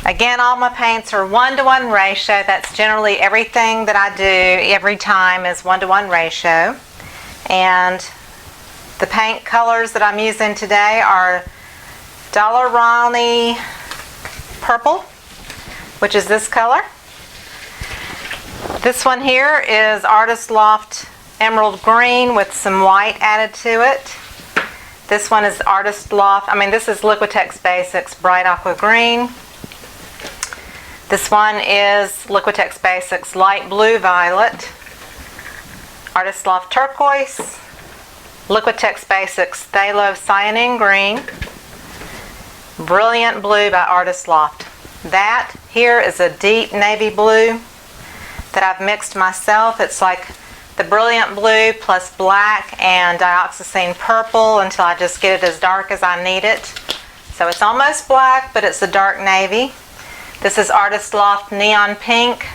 Again, all my paints are 1-to-1 ratio. That's generally everything that I do every time is 1-to-1 ratio. And the paint colors that I'm using today are Dollar Ronnie Purple, which is this color. This one here is Artist Loft Emerald Green with some white added to it. This one is Artist Loft, this is Liquitex Basics Bright Aqua Green. This one is Liquitex Basics Light Blue Violet. Artist Loft Turquoise. Liquitex Basics Phthalo Cyanine Green. Brilliant Blue by Artist Loft. That here is a deep navy blue that I've mixed myself. It's like the Brilliant Blue plus black and dioxazine purple until I just get it as dark as I need it. So it's almost black, but it's a dark navy. This is Artist Loft Neon Pink.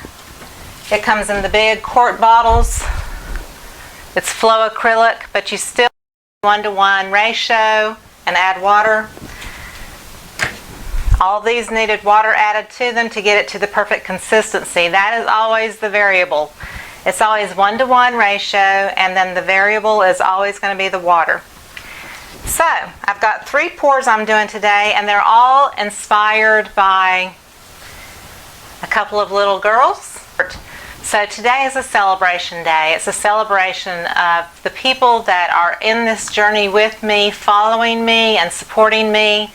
It comes in the big quart bottles. It's flow acrylic, but you still 1-to-1 ratio and add water. All these needed water added to them to get it to the perfect consistency. That is always the variable. It's always 1-to-1 ratio, and then the variable is always going to be the water. So, I've got 3 pours I'm doing today, and they're all inspired by a couple of little girls. So today is a celebration day. It's a celebration of the people that are in this journey with me, following me and supporting me.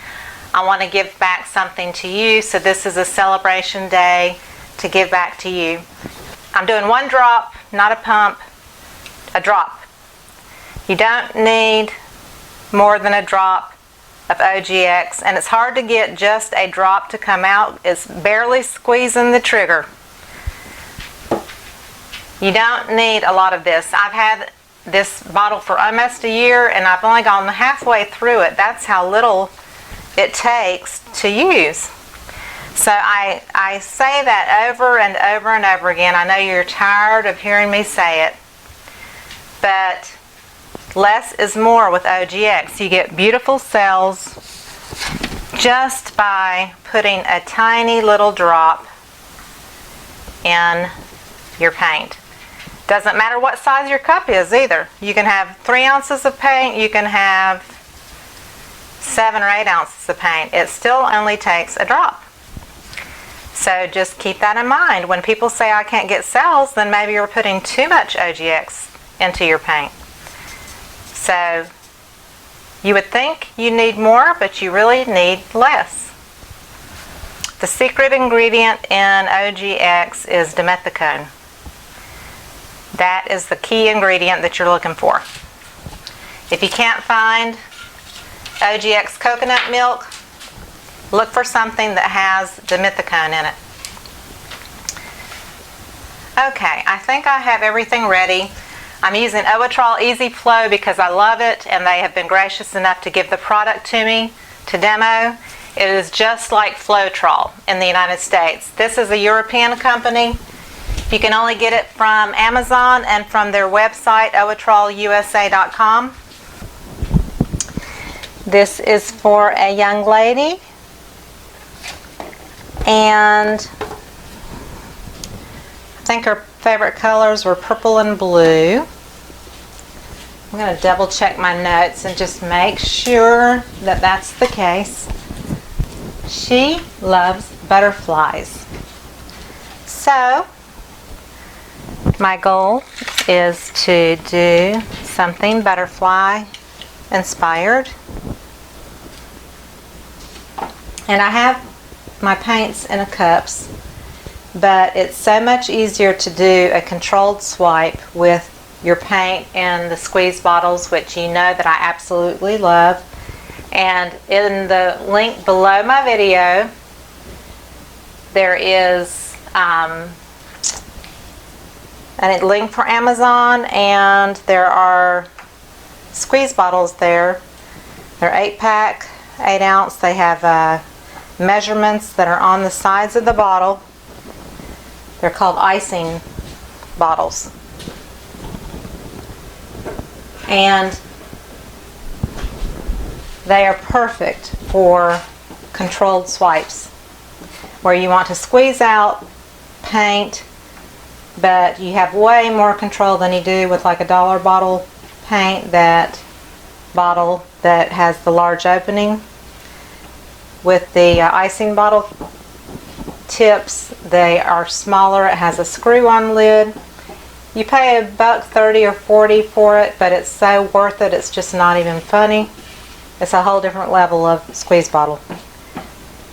I want to give back something to you, so this is a celebration day to give back to you. I'm doing 1 drop, not a pump, a drop. You don't need more than a drop of OGX, and it's hard to get just a drop to come out. It's barely squeezing the trigger. You don't need a lot of this. I've had this bottle for almost a year, and I've only gone halfway through it. That's how little it takes to use. So I say that over and over and over again. I know you're tired of hearing me say it, but less is more with OGX. You get beautiful cells just by putting a tiny little drop in your paint. Doesn't matter what size your cup is either. You can have 3 ounces of paint, you can have 7 or 8 ounces of paint. It still only takes a drop. So just keep that in mind. When people say I can't get cells, then maybe you're putting too much OGX into your paint. So you would think you need more, but you really need less. The secret ingredient in OGX is dimethicone. That is the key ingredient that you're looking for. If you can't find OGX coconut milk, look for something that has dimethicone in it. Okay, I think I have everything ready. I'm using Owatrol Easy Flow because I love it, and they have been gracious enough to give the product to me to demo. It is just like Floetrol in the United States. This is a European company. You can only get it from Amazon and from their website, owatrolusa.com. This is for a young lady, and I think her favorite colors were purple and blue. I'm going to double check my notes and just make sure that that's the case. She loves butterflies. So my goal is to do something butterfly inspired. And I have my paints in cups, but it's so much easier to do a controlled swipe with your paint in the squeeze bottles, which you know that I absolutely love. And in the link below my video, there is a link for Amazon, and there are squeeze bottles there. They're 8-pack, 8 ounce. They have measurements that are on the sides of the bottle. They're called icing bottles. And they are perfect for controlled swipes. where you want to squeeze out paint, but you have way more control than you do with like a dollar bottle paint, that bottle that has the large opening. With the icing bottle tips, they are smaller. It has a screw-on lid. You pay $1.30 or $1.40 for it, but it's so worth it. It's just not even funny. It's a whole different level of squeeze bottle.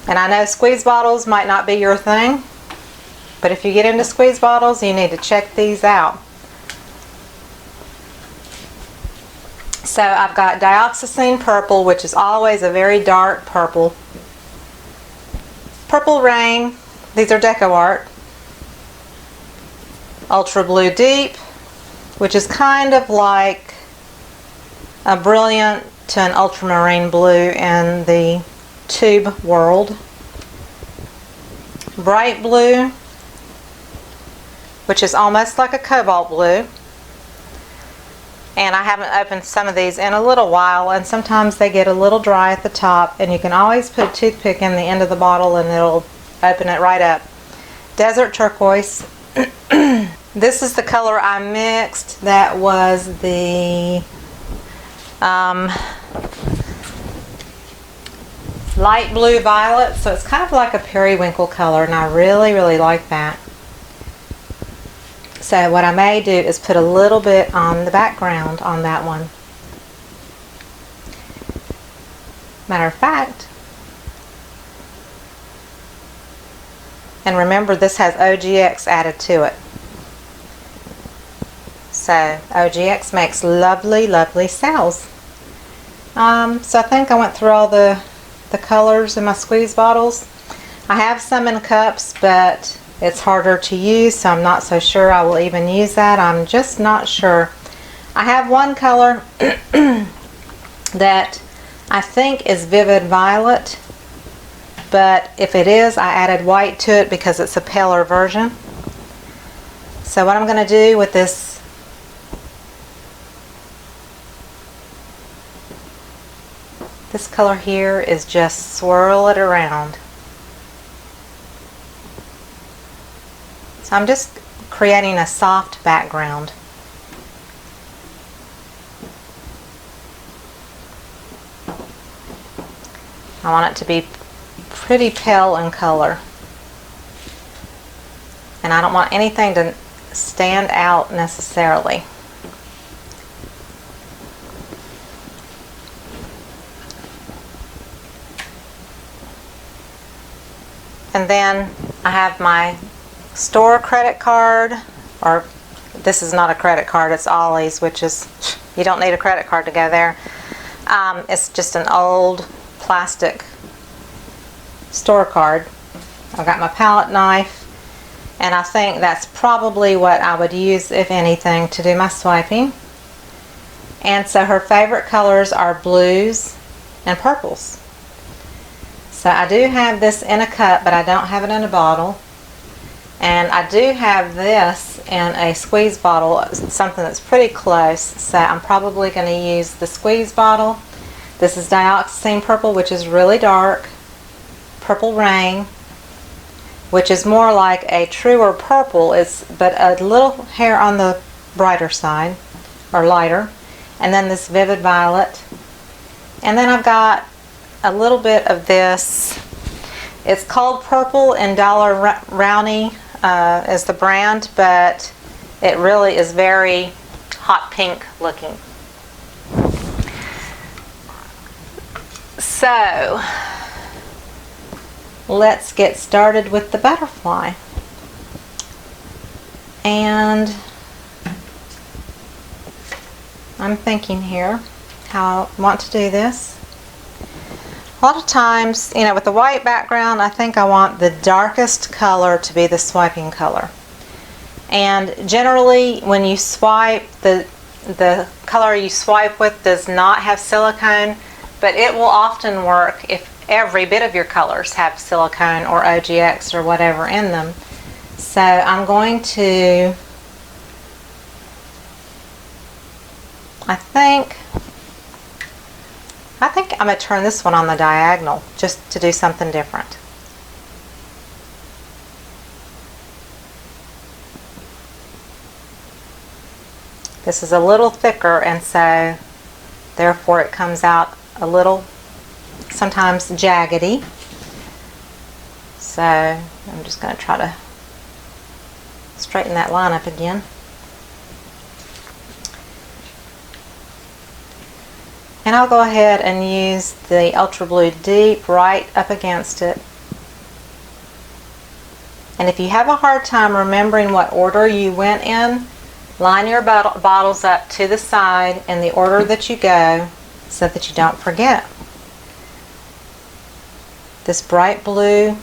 And I know squeeze bottles might not be your thing, but if you get into squeeze bottles, you need to check these out. So I've got dioxazine purple, which is always a very dark purple. Purple Rain, these are Deco Art. Ultra Blue Deep, which is kind of like a brilliant to an ultramarine blue in the tube world. Bright Blue, which is almost like a cobalt blue. And I haven't opened some of these in a little while, and sometimes they get a little dry at the top, and you can always put a toothpick in the end of the bottle and it'll open it right up. Desert Turquoise. This is the color I mixed. That was the light blue violet, so it's kind of like a periwinkle color, and I really, really like that. So what I may do is put a little bit on the background on that one. Matter of fact, and remember this has OGX added to it. So OGX makes lovely, lovely cells. So I think I went through all the colors in my squeeze bottles. I have some in cups, but it's harder to use, so I'm not so sure I will even use that. I'm just not sure. I have one color that I think is Vivid Violet, but if it is, I added white to it because it's a paler version. So what I'm going to do with this color here is just swirl it around. So I'm just creating a soft background. I want it to be pretty pale in color. And I don't want anything to stand out necessarily. And then I have my store credit card, or this is not a credit card, it's Ollie's, which is, you don't need a credit card to go there. It's just an old plastic store card. I've got my palette knife, and I think that's probably what I would use, if anything, to do my swiping. And so her favorite colors are blues and purples. So I do have this in a cup, but I don't have it in a bottle. And I do have this in a squeeze bottle, something that's pretty close, so I'm probably going to use the squeeze bottle. This is Dioxazine Purple, which is really dark. Purple Rain, which is more like a truer purple, but a little hair on the brighter side, or lighter. And then this Vivid Violet. And then I've got a little bit of this. It's called Purple, and Dollar Rowney is the brand, but it really is very hot pink looking. So let's get started with the butterfly. And I'm thinking here how I want to do this. A lot of times, you know, with the white background, I think I want the darkest color to be the swiping color. And generally, when you swipe, the color you swipe with does not have silicone, but it will often work if every bit of your colors have silicone or OGX or whatever in them. So I'm going to, I think I'm going to turn this one on the diagonal just to do something different. This is a little thicker, and so therefore it comes out a little sometimes jaggedy. So I'm just going to try to straighten that line up again. And I'll go ahead and use the Ultra Blue Deep right up against it. And if you have a hard time remembering what order you went in, line your bottles up to the side in the order that you go so that you don't forget. This bright blue,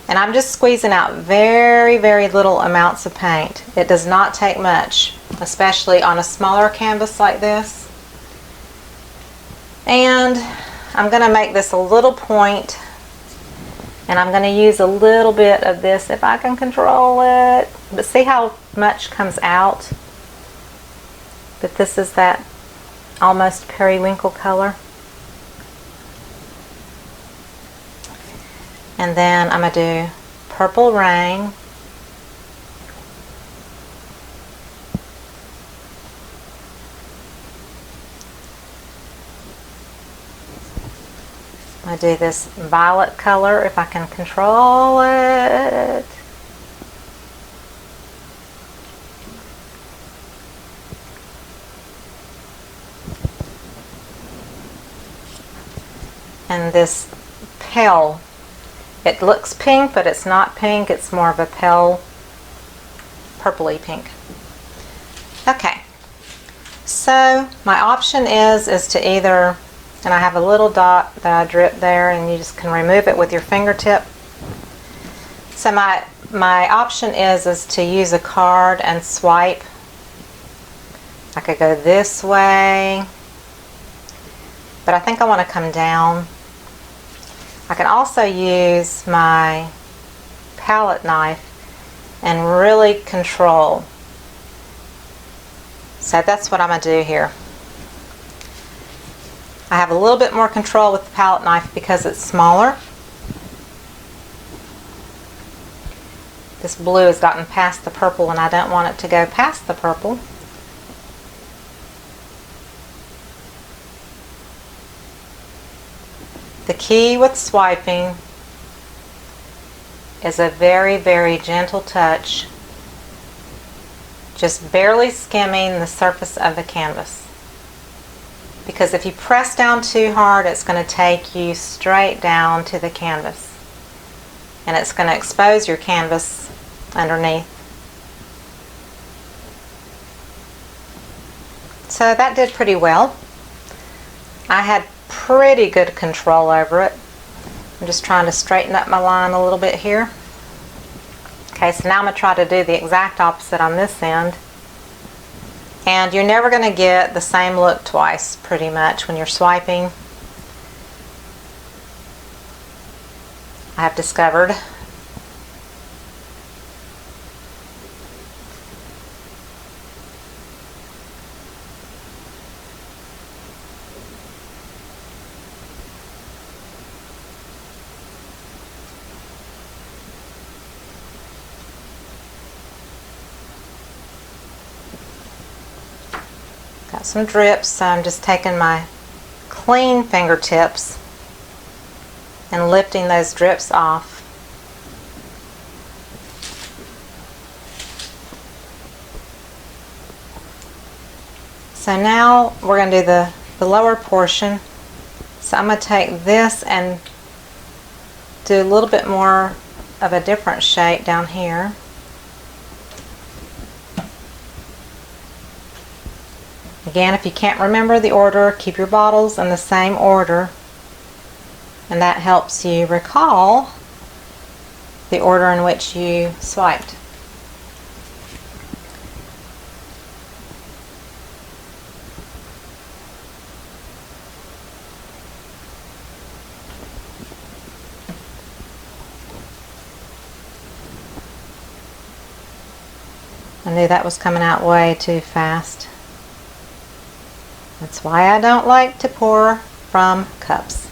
and I'm just squeezing out very, very little amounts of paint. It does not take much, especially on a smaller canvas like this. And I'm going to make this a little point, and I'm going to use a little bit of this if I can control it. But see how much comes out? But this is that almost periwinkle color. And then I'm going to do Purple Rain. I do this violet color if I can control it. And this pale, it looks pink, but it's not pink. It's more of a pale purpley pink. Okay, so my option is to either, and I have a little dot that I drip there, and you just can remove it with your fingertip. So my option is to use a card and swipe. I could go this way, but I think I want to come down. I can also use my palette knife and really control. So that's what I'm going to do here. I have a little bit more control with the palette knife because it's smaller. This blue has gotten past the purple, and I don't want it to go past the purple. The key with swiping is a very, very gentle touch, just barely skimming the surface of the canvas. Because if you press down too hard, it's going to take you straight down to the canvas, and it's going to expose your canvas underneath. So that did pretty well. I had pretty good control over it. I'm just trying to straighten up my line a little bit here. Okay, so now I'm going to try to do the exact opposite on this end. And you're never going to get the same look twice, pretty much, when you're swiping. I have discovered. Got some drips, so I'm just taking my clean fingertips and lifting those drips off. So now we're going to do the lower portion. So I'm going to take this and do a little bit more of a different shape down here. Again, if you can't remember the order, keep your bottles in the same order, and that helps you recall the order in which you swiped. I knew that was coming out way too fast. That's why I don't like to pour from cups.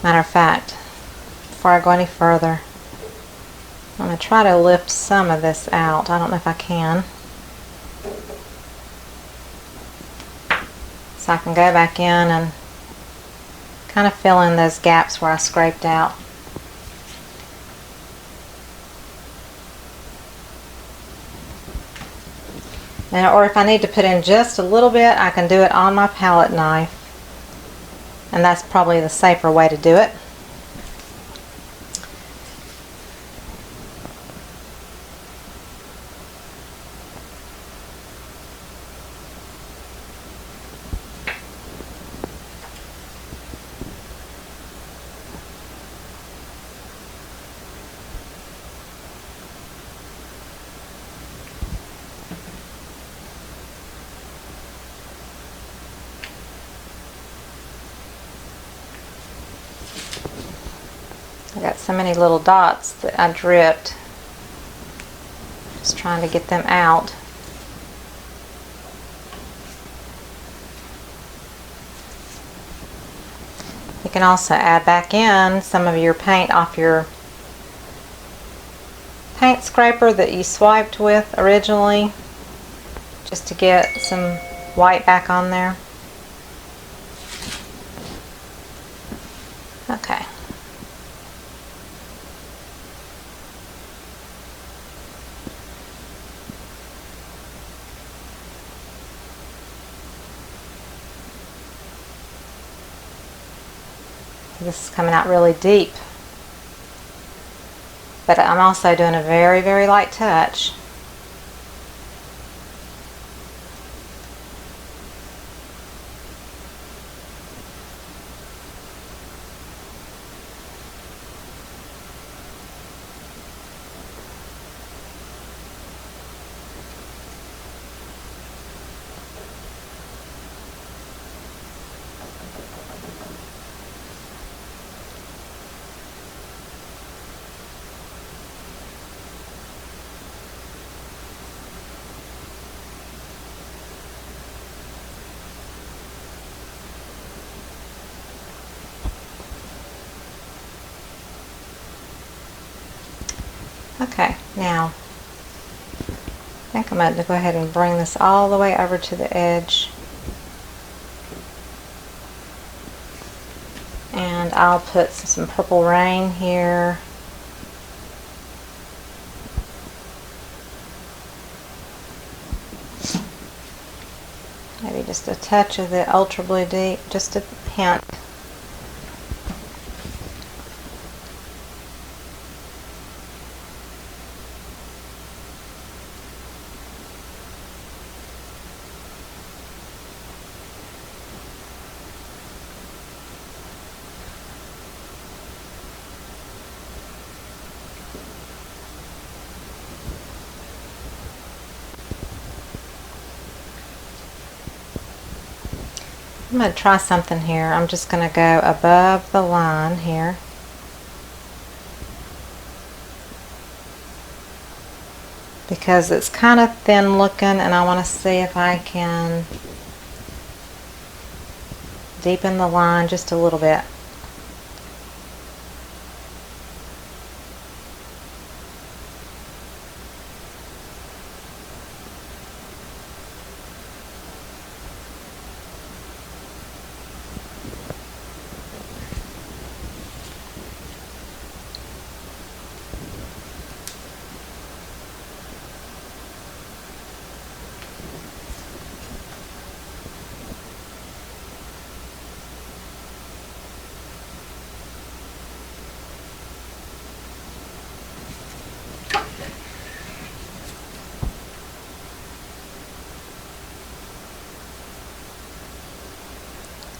Matter of fact, before I go any further, I'm going to try to lift some of this out. I don't know if I can. So I can go back in and kind of fill in those gaps where I scraped out. And, or if I need to put in just a little bit, I can do it on my palette knife. And that's probably the safer way to do it. I got so many little dots that I dripped. Just trying to get them out. You can also add back in some of your paint off your paint scraper that you swiped with originally, just to get some white back on there. Okay. This is coming out really deep, but I'm also doing a very, very light touch. Okay, now I think I'm going to go ahead and bring this all the way over to the edge. And I'll put some Purple Rain here. Maybe just a touch of the Ultra Blue Deep, just a hint. I'm going to try something here. I'm just going to go above the line here. Because it's kind of thin looking, and I want to see if I can deepen the line just a little bit.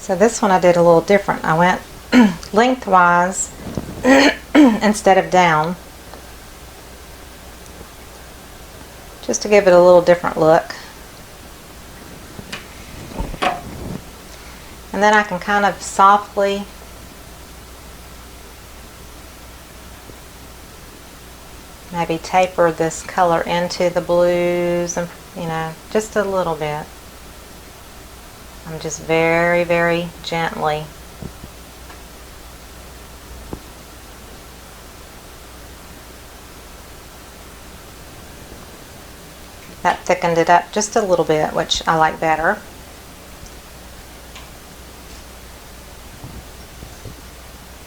So this one I did a little different. I went lengthwise instead of down, just to give it a little different look. And then I can kind of softly maybe taper this color into the blues, and you know, just a little bit. I'm just very, very gently That thickened it up just a little bit, which I like better.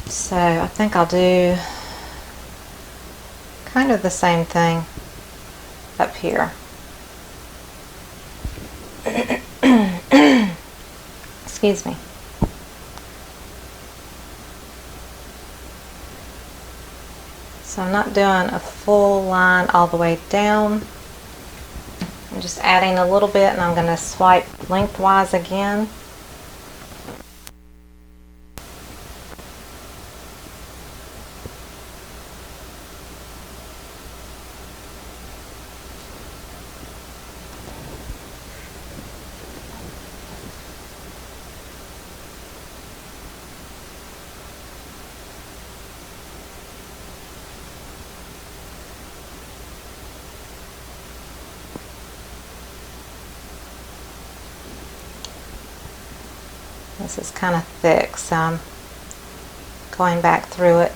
So I think I'll do kind of the same thing up here. Excuse me. So I'm not doing a full line all the way down. I'm just adding a little bit, and I'm going to swipe lengthwise again. This is kind of thick, so I'm going back through it.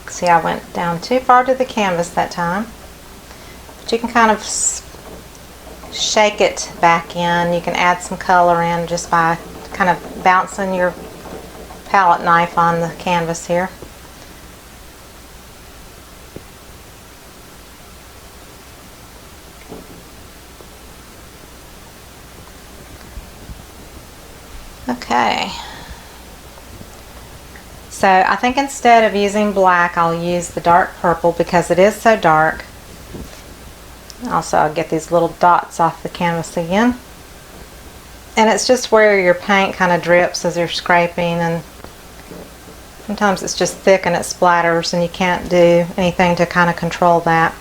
See, I went down too far to the canvas that time, but you can kind of shake it back in. You can add some color in just by kind of bouncing your palette knife on the canvas here. Okay. So I think instead of using black, I'll use the dark purple because it is so dark. Also, I'll get these little dots off the canvas again. And it's just where your paint kind of drips as you're scraping, and sometimes it's just thick and it splatters and you can't do anything to kind of control that.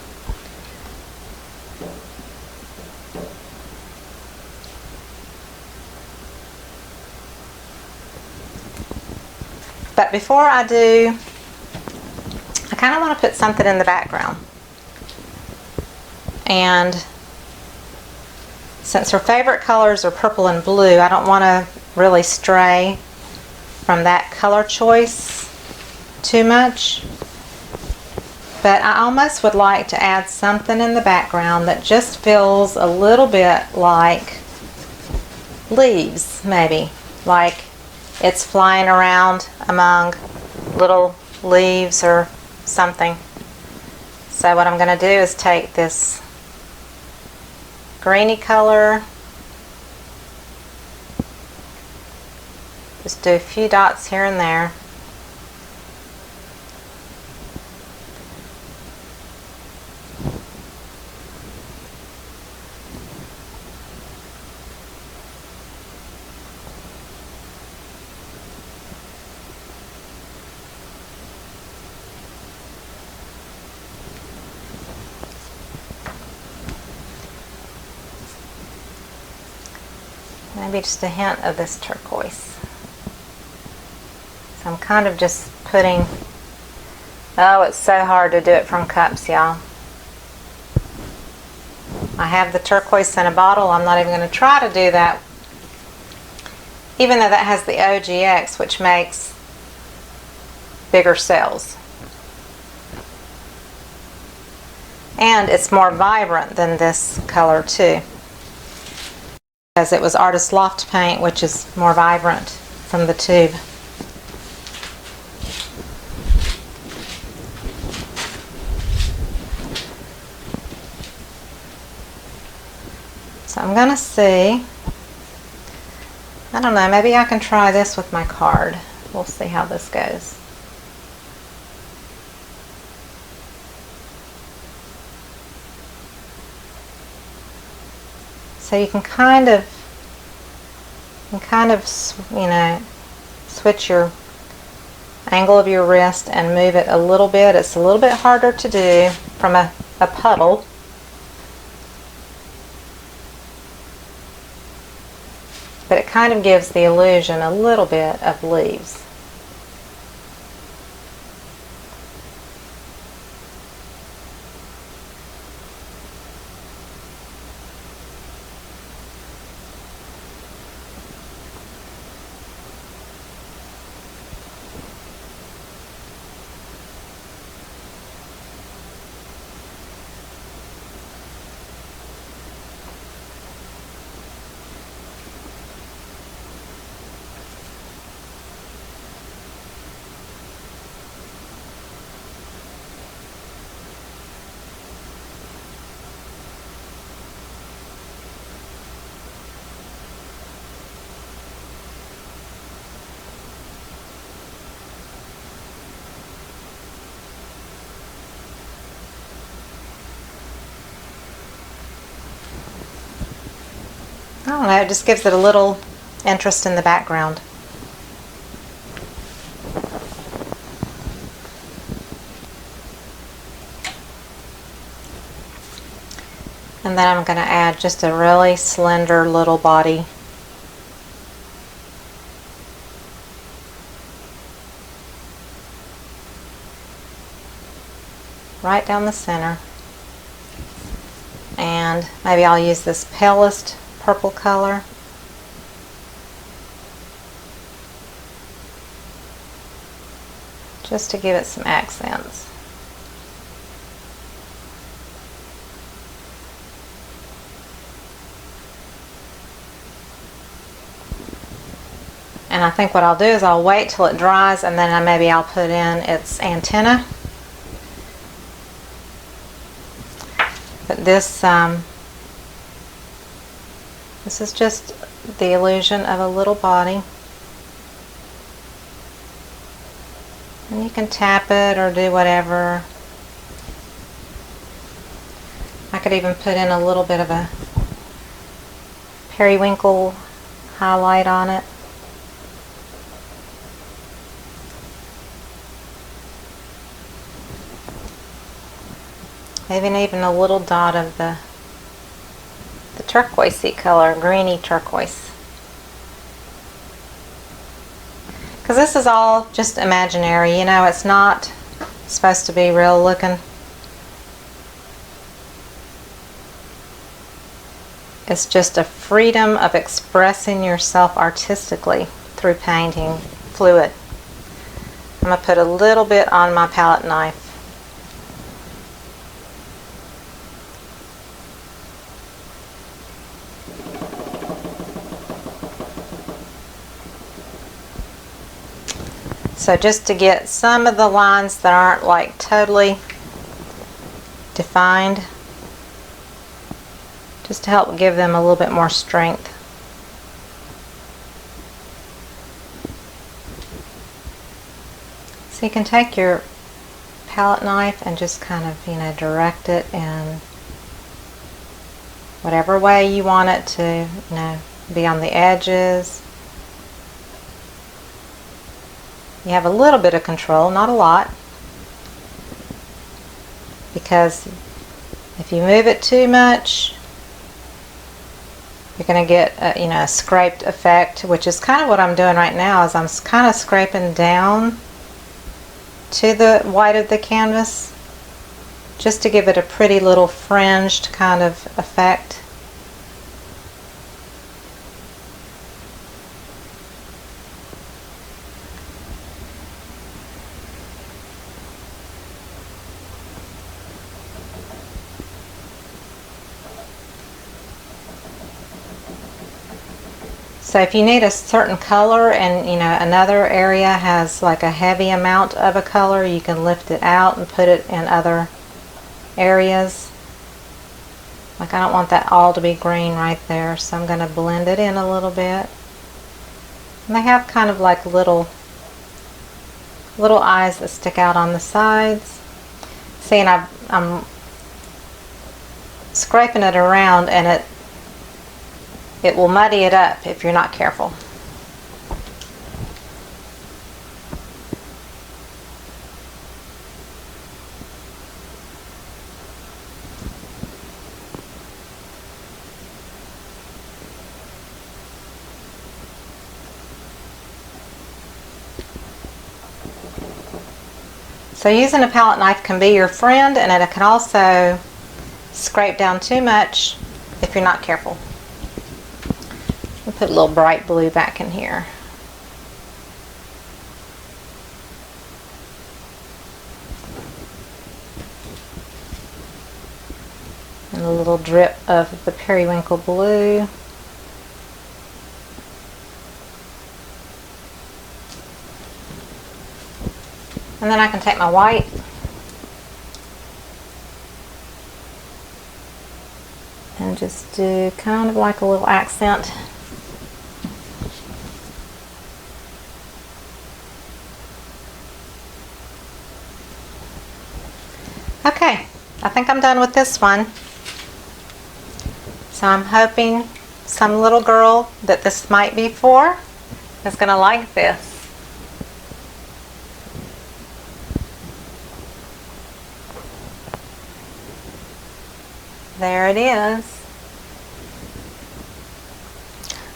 But before I do, I kind of want to put something in the background. And since her favorite colors are purple and blue, I don't want to really stray from that color choice too much. But I almost would like to add something in the background that just feels a little bit like leaves, maybe. Like it's flying around among little leaves or something. So what I'm going to do is take this greeny color, just do a few dots here and there. Maybe just a hint of this turquoise. So I'm kind of just putting, oh, it's so hard to do it from cups, y'all. I have the turquoise in a bottle. I'm not even going to try to do that, even though that has the OGX, which makes bigger cells. And it's more vibrant than this color too, because it was Artist Loft paint, which is more vibrant from the tube. So I'm going to see, I don't know, maybe I can try this with my card. We'll see how this goes. So you can kind of, you know, switch your angle of your wrist and move it a little bit. It's a little bit harder to do from a puddle. but it kind of gives the illusion a little bit of leaves. I don't know, it just gives it a little interest in the background. And then I'm going to add just a really slender little body. Right down the center. And maybe I'll use this palest purple color. Just to give it some accents. And I think what I'll do is I'll wait till it dries, and then maybe I'll put in its antenna. But this is just the illusion of a little body. And you can tap it or do whatever. I could even put in a little bit of a periwinkle highlight on it. Maybe even a little dot of the turquoisey color, greeny turquoise. Because this is all just imaginary, you know, it's not supposed to be real looking. It's just a freedom of expressing yourself artistically through painting fluid. I'm going to put a little bit on my palette knife. So just to get some of the lines that aren't like totally defined, just to help give them a little bit more strength. So you can take your palette knife and just kind of, you know, direct it in whatever way you want it to, you know, be on the edges. You have a little bit of control, not a lot, because if you move it too much, you're going to get a, you know, a scraped effect, which is kind of what I'm doing right now. Is I'm kind of scraping down to the white of the canvas just to give it a pretty little fringed kind of effect. So if you need a certain color and, you know, another area has like a heavy amount of a color, you can lift it out and put it in other areas. Like I don't want that all to be green right there, so I'm going to blend it in a little bit. And they have kind of like little eyes that stick out on the sides. See, and I'm scraping it around, and it will muddy it up if you're not careful. So using a palette knife can be your friend, and it can also scrape down too much if you're not careful. We'll put a little bright blue back in here. And a little drip of the periwinkle blue. And then I can take my white and just do kind of like a little accent. Okay, I think I'm done with this one. So I'm hoping some little girl that this might be for is going to like this. There it is.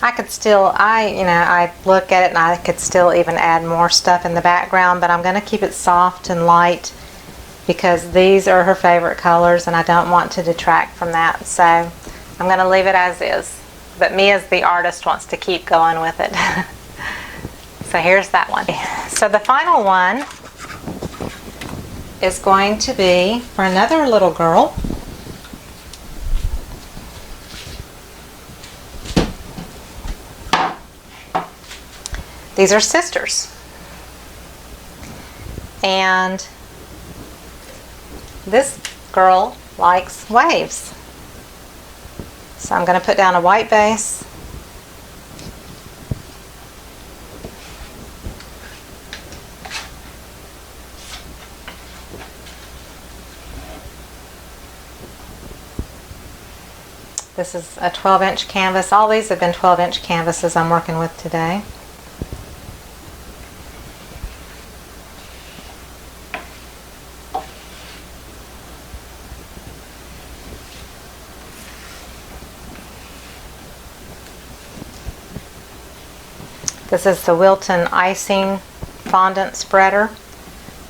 I could still, I look at it and I could still even add more stuff in the background, but I'm going to keep it soft and light because these are her favorite colors and I don't want to detract from that. So I'm going to leave it as is. But me as the artist wants to keep going with it. So here's that one. So the final one is going to be for another little girl. These are sisters, and this girl likes waves, so I'm going to put down a white base, this is a 12-inch canvas. All these have been 12-inch canvases I'm working with today. This is the Wilton icing fondant spreader,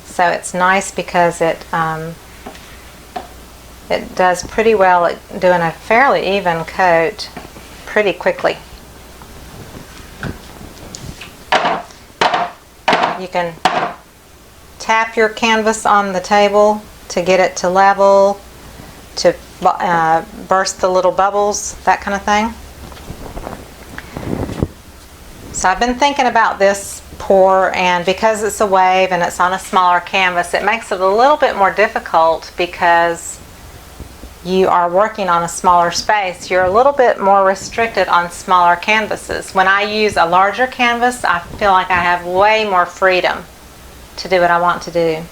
so it's nice because it does pretty well at doing a fairly even coat pretty quickly. You can tap your canvas on the table to get it to level, to burst the little bubbles, that kind of thing. So I've been thinking about this pour, and because it's a wave and it's on a smaller canvas, it makes it a little bit more difficult because you are working on a smaller space. You're a little bit more restricted on smaller canvases. When I use a larger canvas, I feel like I have way more freedom to do what I want to do.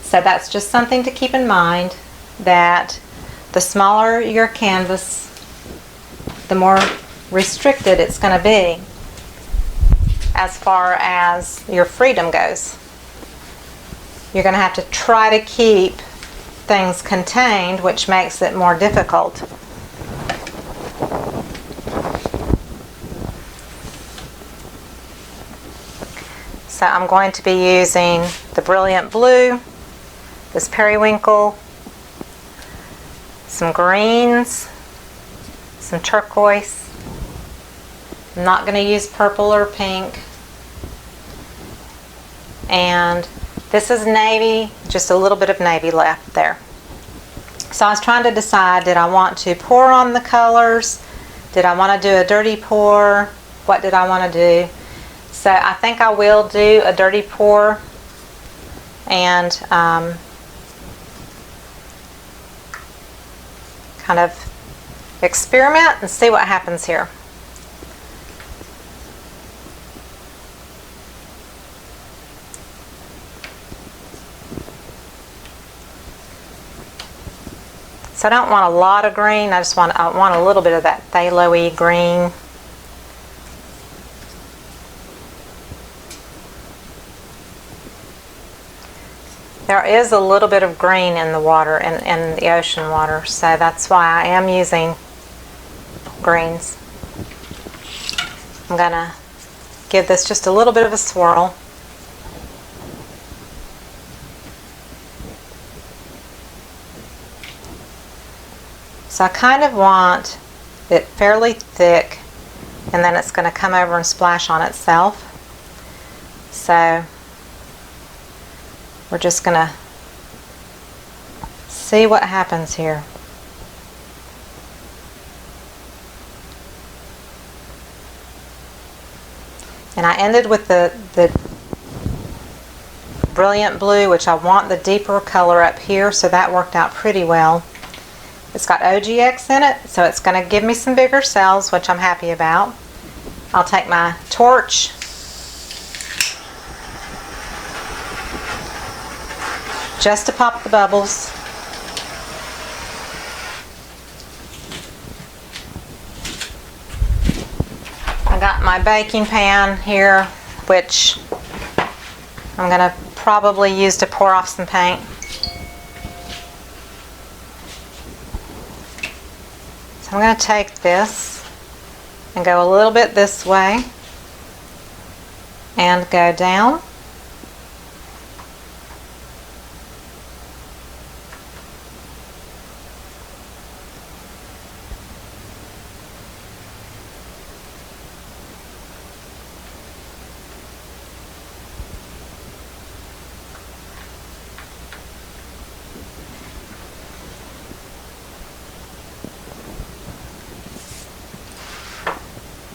So that's just something to keep in mind, that the smaller your canvas, the more restricted it's going to be as far as your freedom goes. You're going to have to try to keep things contained, which makes it more difficult. So I'm going to be using the brilliant blue, this periwinkle, some greens, some turquoise. I'm not going to use purple or pink. And this is navy, just a little bit of navy left there. So I was trying to decide, did I want to pour on the colors? Did I want to do a dirty pour? What did I want to do? So I think I will do a dirty pour and kind of experiment and see what happens here. So I don't want a lot of green, I want a little bit of that phthalo-y green. There is a little bit of green in the water, in the ocean water, so that's why I am using greens. I'm going to give this just a little bit of a swirl. So I kind of want it fairly thick, and then it's going to come over and splash on itself. So we're just going to see what happens here. And I ended with the brilliant blue, which I want the deeper color up here, so that worked out pretty well. It's got OGX in it, so it's going to give me some bigger cells, which I'm happy about. I'll take my torch just to pop the bubbles. I got my baking pan here, which I'm going to probably use to pour off some paint. So I'm going to take this and go a little bit this way and go down.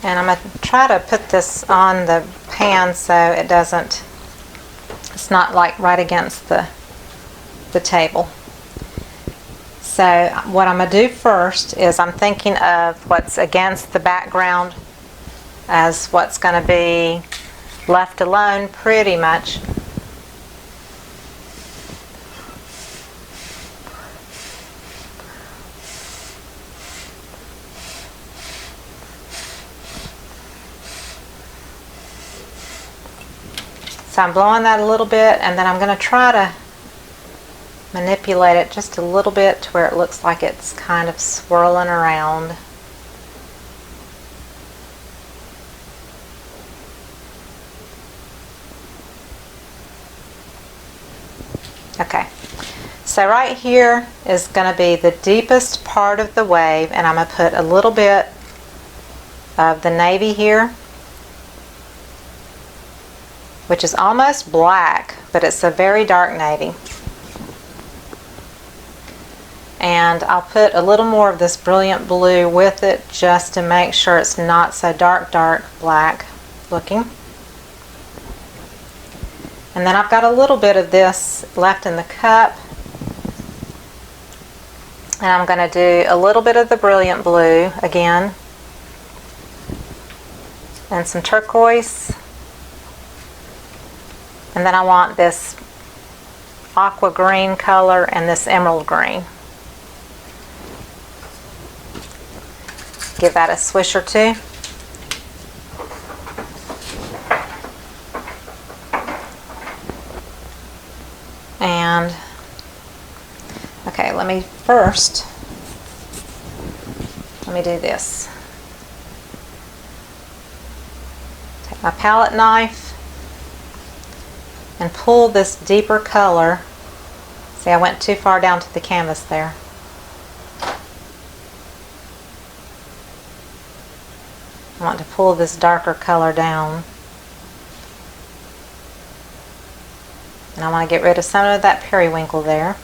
And I'm going to try to put this on the pan so it doesn't, it's not like right against the table. So what I'm going to do first is I'm thinking of what's against the background as what's going to be left alone pretty much. So I'm blowing that a little bit, and then I'm going to try to manipulate it just a little bit to where it looks like it's kind of swirling around. Okay, so right here is going to be the deepest part of the wave, and I'm going to put a little bit of the navy here, which is almost black, but it's a very dark navy. And I'll put a little more of this brilliant blue with it just to make sure it's not so dark black looking. And then I've got a little bit of this left in the cup. And I'm going to do a little bit of the brilliant blue again. And some turquoise. And then I want this aqua green color and this emerald green. Give that a swish or two. And, okay, let me do this. Take my palette knife and pull this deeper color. See, I went too far down to the canvas there. I want to pull this darker color down. And I want to get rid of some of that periwinkle there.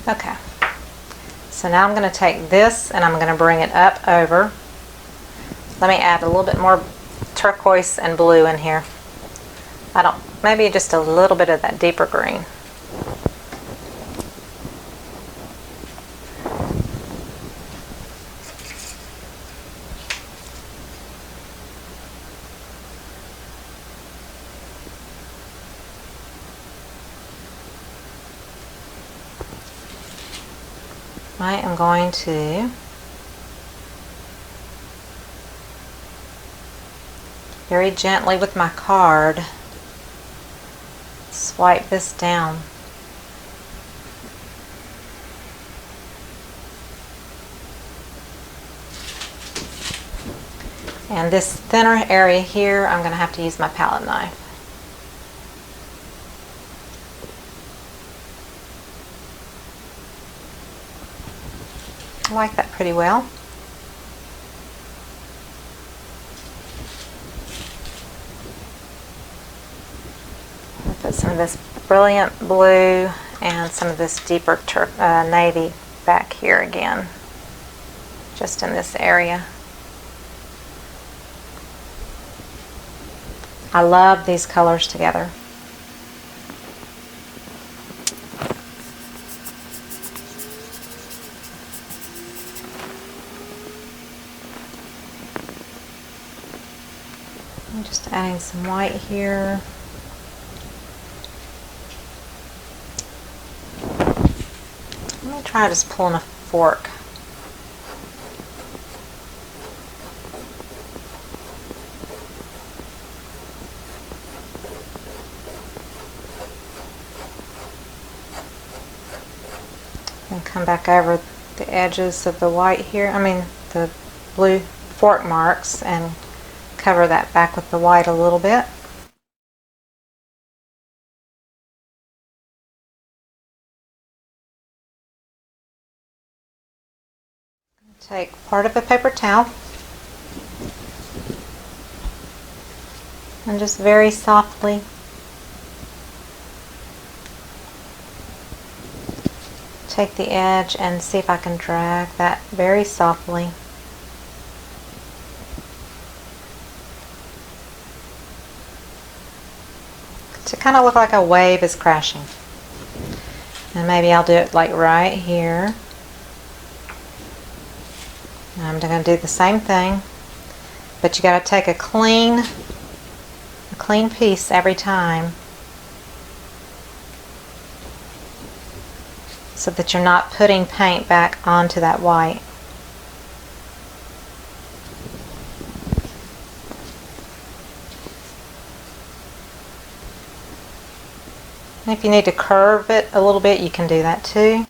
Okay, so now I'm going to take this and I'm going to bring it up over. Let me add a little bit more turquoise and blue in here. Maybe just a little bit of that deeper green. I am going to very gently with my card swipe this down. And this thinner area here, I'm going to have to use my palette knife. I like that pretty well. I'll put some of this brilliant blue and some of this deeper navy back here again, just in this area. I love these colors together. I'm just adding some white here. Let me try just pulling a fork. And come back over the edges of the white here, the blue fork marks, and cover that back with the white a little bit. Take part of a paper towel and just very softly take the edge and see if I can drag that very softly. To kind of look like a wave is crashing. And maybe I'll do it like right here. I'm going to do the same thing, but you got to take a clean piece every time so that you're not putting paint back onto that white. And if you need to curve it a little bit, you can do that too.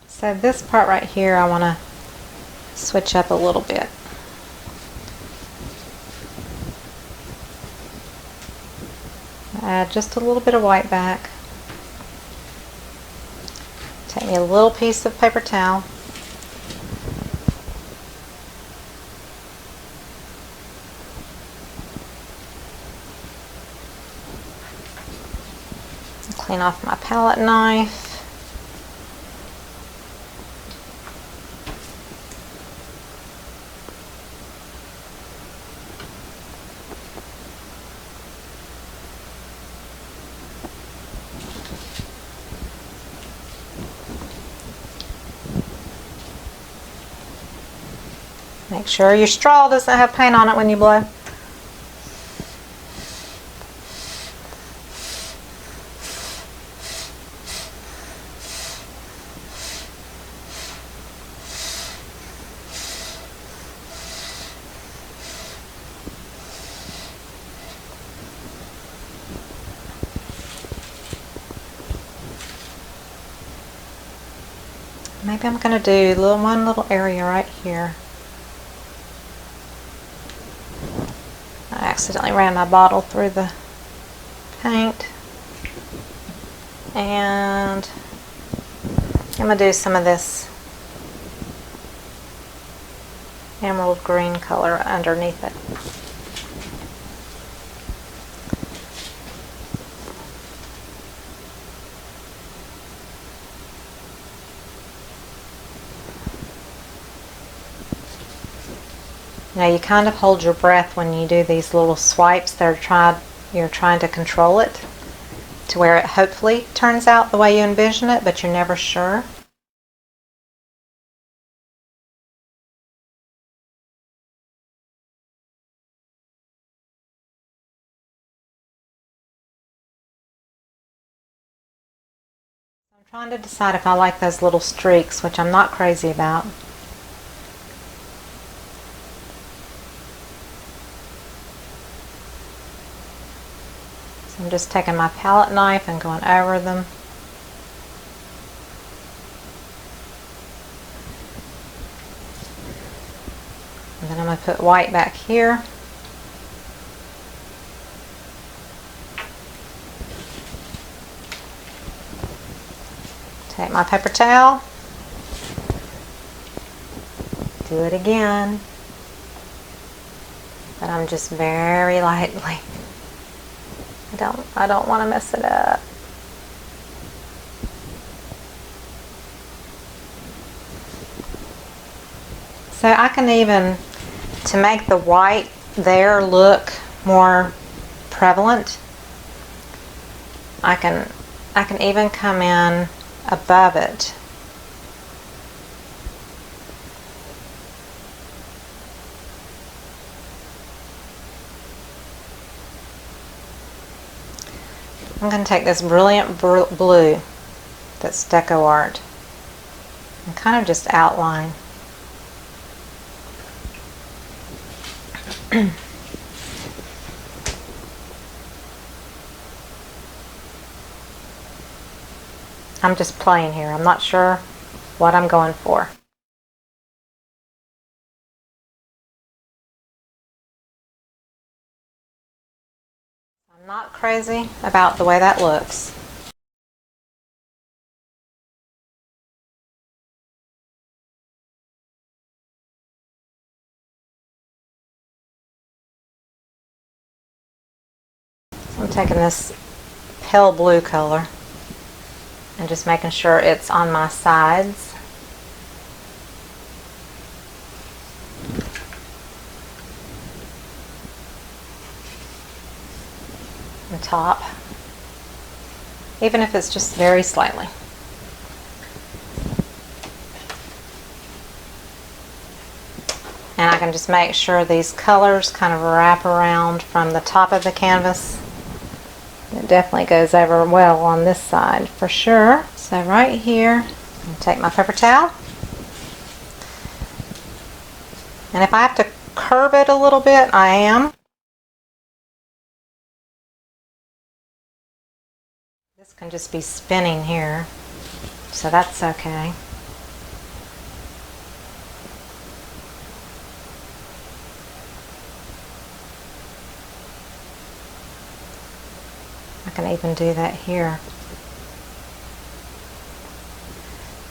So this part right here, I want to switch up a little bit. Add just a little bit of white back. Take me a little piece of paper towel. Clean off my palette knife. Make sure your straw doesn't have paint on it when you blow. Maybe I'm going to do one little area right here. I accidentally ran my bottle through the paint. And I'm going to do some of this emerald green color underneath it. Now you kind of hold your breath when you do these little swipes. You're trying to control it to where it hopefully turns out the way you envision it, but you're never sure. I'm trying to decide if I like those little streaks, which I'm not crazy about. So I'm just taking my palette knife and going over them. And then I'm going to put white back here. Take my paper towel. Do it again. But I'm just very lightly. I don't want to mess it up. So I can even, to make the white there look more prevalent, I can even come in above it. I'm going to take this brilliant blue that's Deco Art and kind of just outline. I'm just playing here. I'm not sure what I'm going for. I'm not crazy about the way that looks. I'm taking this pale blue color and just making sure it's on my sides. And top, even if it's just very slightly. And I can just make sure these colors kind of wrap around from the top of the canvas. It definitely goes over well on this side for sure. So right here, I'm gonna take my paper towel. And if I have to curve it a little bit, I am. This can just be spinning here, so that's okay. I can even do that here.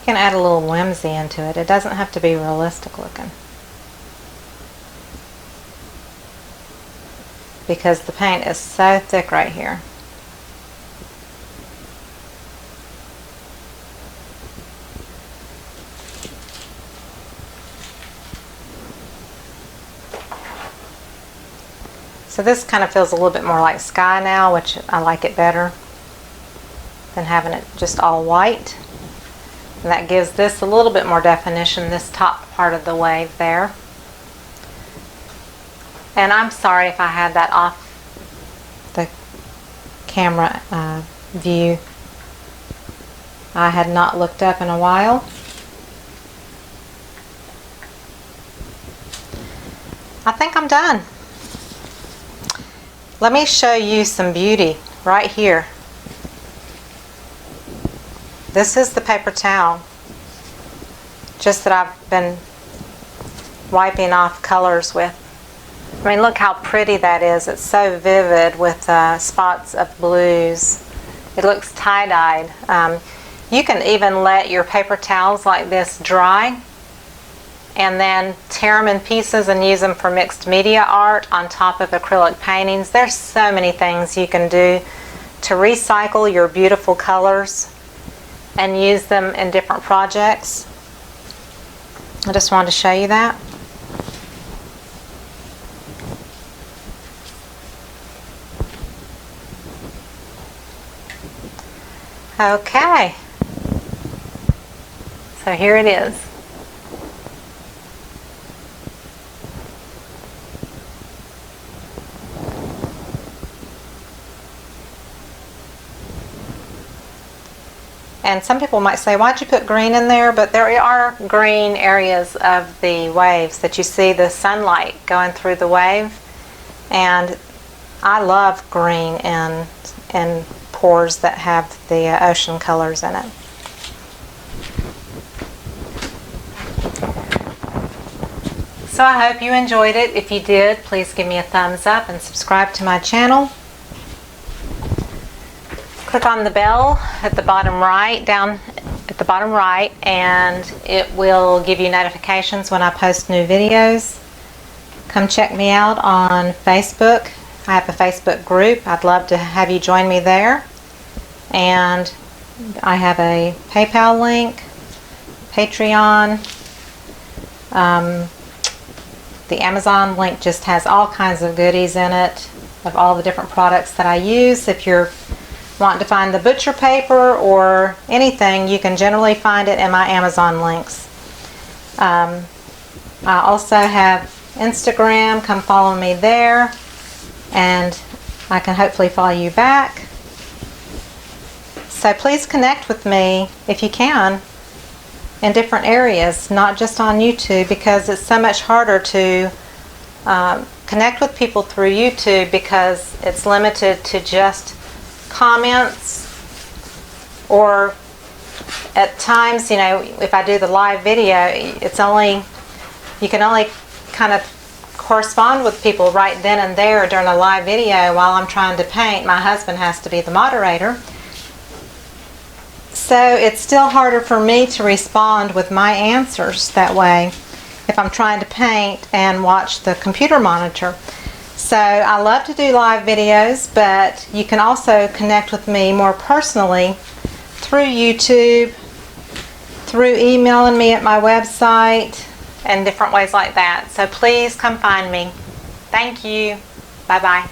You can add a little whimsy into it. It doesn't have to be realistic looking, because the paint is so thick right here. So this kind of feels a little bit more like sky now, which I like it better than having it just all white. And that gives this a little bit more definition, this top part of the wave there. And I'm sorry if I had that off the camera view. I had not looked up in a while. I think I'm done. Let me show you some beauty right here. This is the paper towel, just that I've been wiping off colors with. I mean, look how pretty that is. It's so vivid with spots of blues. It looks tie-dyed. You can even let your paper towels like this dry and then tear them in pieces and use them for mixed media art on top of acrylic paintings. There's so many things you can do to recycle your beautiful colors and use them in different projects. I just wanted to show you that. Okay, so here it is. And some people might say, why'd you put green in there? But there are green areas of the waves that you see the sunlight going through the wave. And I love green and pours that have the ocean colors in it. So I hope you enjoyed it. If you did, please give me a thumbs up and subscribe to my channel. Click on the bell at the bottom right, down at the bottom right, and it will give you notifications when I post new videos. Come check me out on Facebook. I have a Facebook group. I'd love to have you join me there. And I have a PayPal link, Patreon. The Amazon link just has all kinds of goodies in it of all the different products that I use. If you're wanting to find the butcher paper or anything, you can generally find it in my Amazon links. I also have Instagram. Come follow me there, and I can hopefully follow you back. So please connect with me if you can in different areas, not just on YouTube, because it's so much harder to connect with people through YouTube because it's limited to just comments, or at times, you know, if I do the live video, you can only kind of correspond with people right then and there during a live video while I'm trying to paint. My husband has to be the moderator. So it's still harder for me to respond with my answers that way if I'm trying to paint and watch the computer monitor. So I love to do live videos, but you can also connect with me more personally through YouTube, through emailing me at my website, and different ways like that. So please come find me. Thank you. Bye-bye.